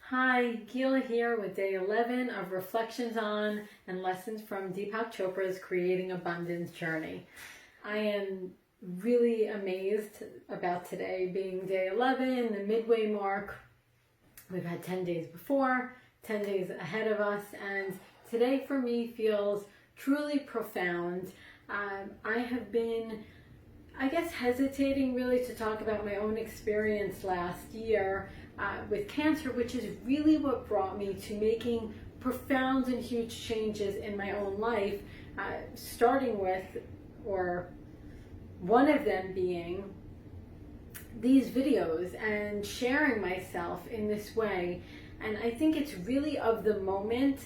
Hi, Gila here with day 11 of Reflections on and Lessons from Deepak Chopra's Creating Abundance Journey. I am really amazed about today being day 11, the midway mark. We've had 10 days before, 10 days ahead of us, and today for me feels truly profound. I have been, hesitating really to talk about my own experience last year with cancer, which is really what brought me to making profound and huge changes in my own life, starting with, or one of them being, these videos and sharing myself in this way. And I think it's really of the moment.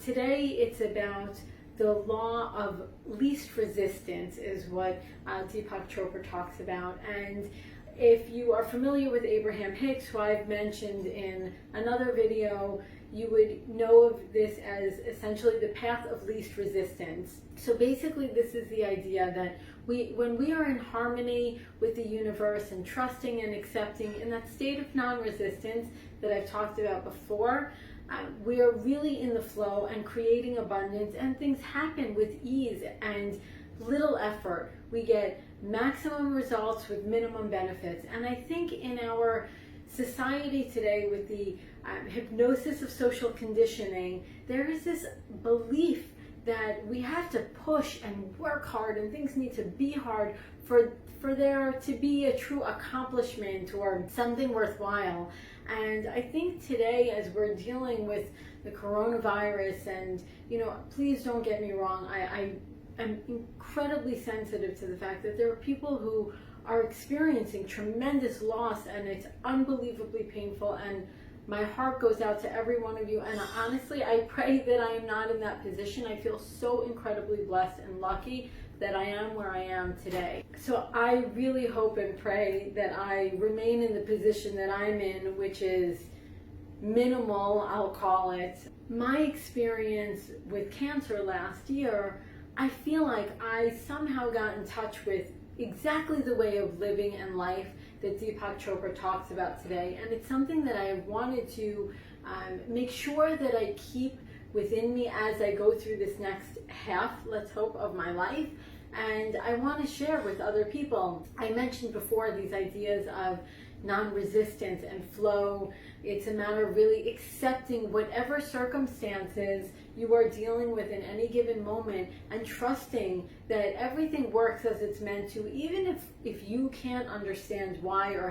Today it's about the law of least resistance is what Deepak Chopra talks about. And if you are familiar with Abraham Hicks, who I've mentioned in another video, you would know of this as essentially the path of least resistance. So basically this is the idea that when we are in harmony with the universe and trusting and accepting in that state of non-resistance that I've talked about before, we are really in the flow and creating abundance, and things happen with ease and little effort. We get maximum results with minimum benefits. And I think in our society today, with the hypnosis of social conditioning, there is this belief that we have to push and work hard and things need to be hard for there to be a true accomplishment or something worthwhile. And I think today, as we're dealing with the coronavirus, and please don't get me wrong, I am incredibly sensitive to the fact that there are people who are experiencing tremendous loss, and it's unbelievably painful, and my heart goes out to every one of you. And honestly, I pray that I am not in that position. I feel so incredibly blessed and lucky that I am where I am today. So I really hope and pray that I remain in the position that I'm in, which is minimal, I'll call it. My experience with cancer last year, I feel like I somehow got in touch with exactly the way of living and life that Deepak Chopra talks about today. And it's something that I wanted to make sure that I keep within me as I go through this next half, let's hope, of my life. And I want to share with other people. I mentioned before these ideas of non-resistance and flow. It's a matter of really accepting whatever circumstances you are dealing with in any given moment and trusting that everything works as it's meant to, even if you can't understand why or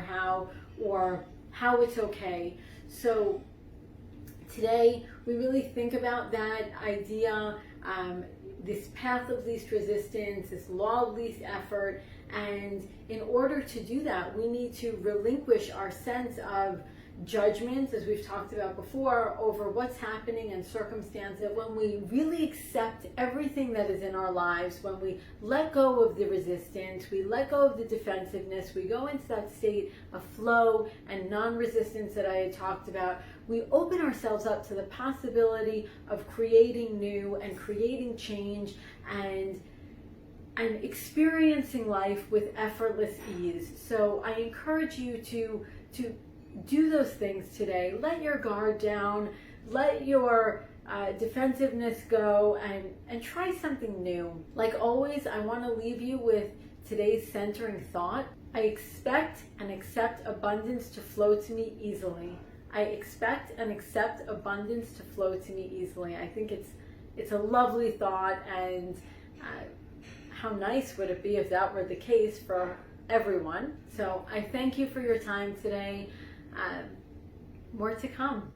how it's okay. So today we really think about that idea, this path of least resistance, this law of least effort. And in order to do that, we need to relinquish our sense of judgment, as we've talked about before, over what's happening and circumstances. When we really accept everything that is in our lives, when we let go of the resistance, we let go of the defensiveness, we go into that state of flow and non-resistance that I had talked about, we open ourselves up to the possibility of creating new and creating change and experiencing life with effortless ease. So I encourage you to do those things today. Let your guard down, let your defensiveness go, and try something new. Like always, I want to leave you with today's centering thought. I expect and accept abundance to flow to me easily. I expect and accept abundance to flow to me easily. I think it's a lovely thought, and how nice would it be if that were the case for everyone. So I thank you for your time today. More to come.